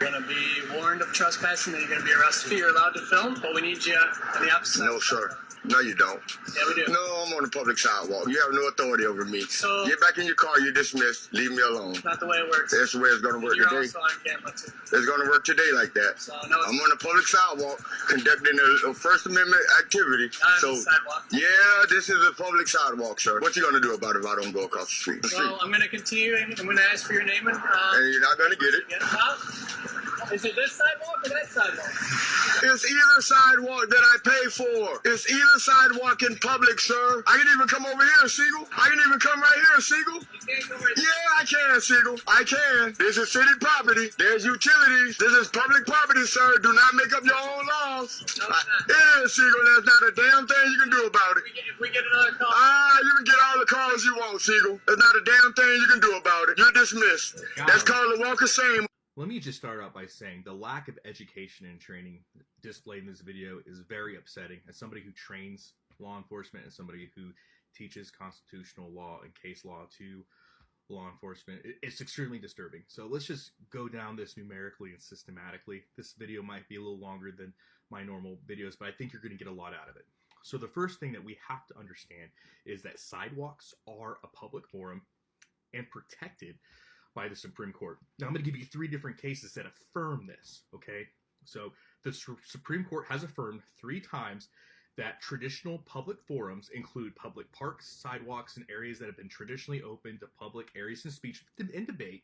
going to be warned of trespassing, then you're going to be arrested. You're allowed to film, but we need you on the opposite side. No, sir. No, you don't. Yeah, we do. No, I'm on the public sidewalk. You have no authority over me. So, get back in your car. You're dismissed. Leave me alone. Not the way it works. That's the way it's going to work You're today. also on camera, too. It's going to work today like that. So, no, I'm on the public sidewalk conducting a First Amendment activity. On the sidewalk. Yeah, this is a public sidewalk, sir. What you going to do about it if I don't go across the street? Well, I'm going to continue. I'm going to ask for your name and you're not going to get it. Is it this sidewalk or that sidewalk? It's either sidewalk that I pay for. It's either sidewalk in public, sir. I can even come over here, Siegel. I can even come right here, Siegel. You can't go right there. Yeah, I can, Siegel. I can. This is city property. There's utilities. This is public property, sir. Do not make up your own laws. No, it's not. It is, Siegel. There's not a damn thing you can do about it. If we get another call. You can get all the calls you want, Siegel. There's not a damn thing you can do about it. You're dismissed. That's called a walk of shame. Let me just start out by saying the lack of education and training displayed in this video is very upsetting. As somebody who trains law enforcement and somebody who teaches constitutional law and case law to law enforcement, it's extremely disturbing. So let's just go down this numerically and systematically. This video might be a little longer than my normal videos, but I think you're going to get a lot out of it. So the first thing that we have to understand is that sidewalks are a public forum and protected by the Supreme Court. Now I'm going to give you 3 different cases that affirm this, okay? So the Supreme Court has affirmed 3 times that traditional public forums include public parks, sidewalks, and areas that have been traditionally open to public areas and speech and debate.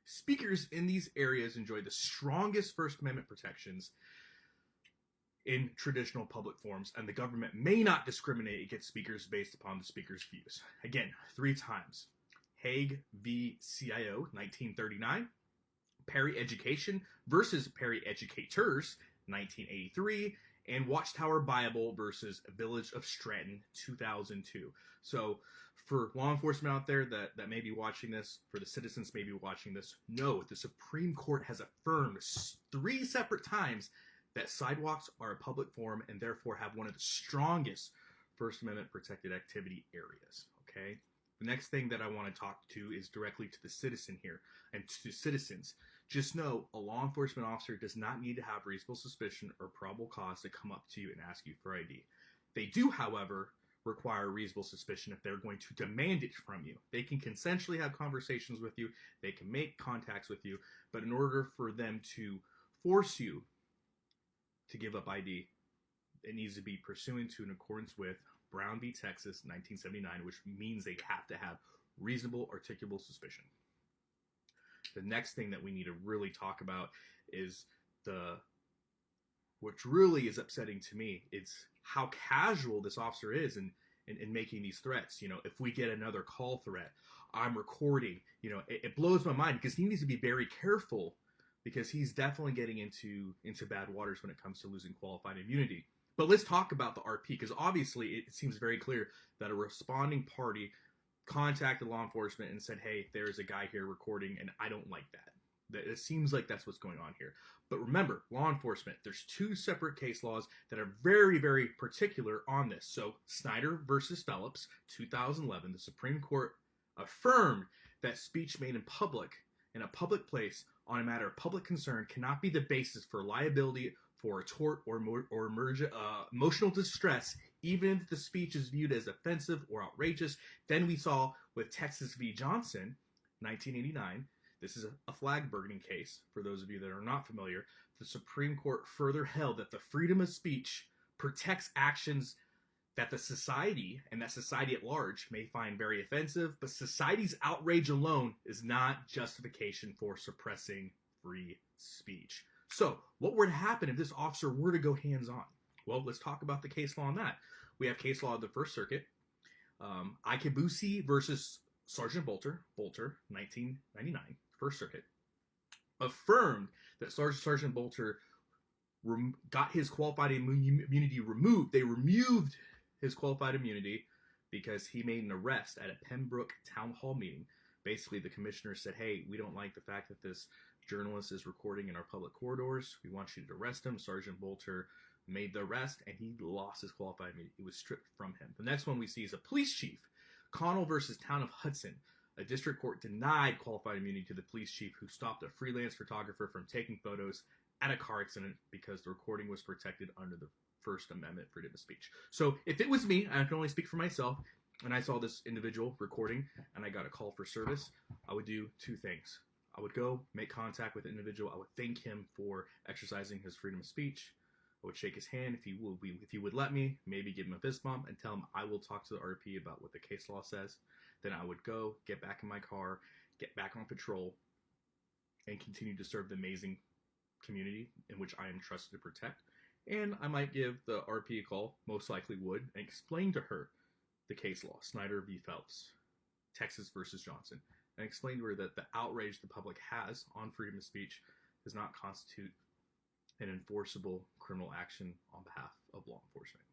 Speakers in these areas enjoy the strongest First Amendment protections in traditional public forums, and the government may not discriminate against speakers based upon the speaker's views. Again, 3 times. Hague v. CIO, 1939, Perry Education versus Perry Educators, 1983, and Watchtower Bible versus Village of Stratton, 2002. So for law enforcement out there that may be watching this, for the citizens may be watching this, no, the Supreme Court has affirmed 3 separate times that sidewalks are a public forum and therefore have one of the strongest First Amendment protected activity areas, okay? The next thing that I want to talk to is directly to the citizen here and to citizens. Just know a law enforcement officer does not need to have reasonable suspicion or probable cause to come up to you and ask you for ID. They do, however, require reasonable suspicion if they're going to demand it from you. They can consensually have conversations with you. They can make contacts with you. But in order for them to force you to give up ID, it needs to be pursuant to in accordance with Brown v. Texas, 1979, which means they have to have reasonable articulable suspicion. The next thing that we need to really talk about is which really is upsetting to me, it's how casual this officer is in making these threats. You know, if we get another call threat, I'm recording, you know, it blows my mind because he needs to be very careful because he's definitely getting into bad waters when it comes to losing qualified immunity. But let's talk about the RP, because obviously it seems very clear that a responding party contacted law enforcement and said, hey, there's a guy here recording, and I don't like that. It seems like that's what's going on here. But remember, law enforcement, there's 2 separate case laws that are very, very particular on this. So Snyder versus Phelps, 2011, the Supreme Court affirmed that speech made in public, in a public place, on a matter of public concern cannot be the basis for liability for a tort or emotional distress, even if the speech is viewed as offensive or outrageous. Then we saw with Texas v. Johnson, 1989, this is a flag burning case, for those of you that are not familiar. The Supreme Court further held that the freedom of speech protects actions that the society, and that society at large, may find very offensive, but society's outrage alone is not justification for suppressing free speech. So, what would happen if this officer were to go hands-on? Well, let's talk about the case law on that. We have case law of the First Circuit, Ikebusi versus Sergeant Bolter, 1999, First Circuit, affirmed that Sergeant Bolter got his qualified immunity removed. They removed his qualified immunity because he made an arrest at a Pembroke Town Hall meeting. Basically, the commissioner said, hey, we don't like the fact that this journalist is recording in our public corridors. We want you to arrest him. Sergeant Bolter made the arrest, and he lost his qualified immunity. It was stripped from him. The next one we see is a police chief, Connell versus Town of Hudson, A district court denied qualified immunity to the police chief who stopped a freelance photographer from taking photos at a car accident because the recording was protected under the First Amendment freedom of speech. So if it was me, I can only speak for myself, and I saw this individual recording and I got a call for service, I would do two things. I would go make contact with the individual. I would thank him for exercising his freedom of speech. I would shake his hand if he would let me, maybe give him a fist bump and tell him I will talk to the RP about what the case law says. Then I would go, get back in my car, get back on patrol, and continue to serve the amazing community in which I am trusted to protect. And I might give the RP a call, most likely would, and explain to her the case law, Snyder v. Phelps, Texas versus Johnson, and explain to her that the outrage the public has on freedom of speech does not constitute an enforceable criminal action on behalf of law enforcement.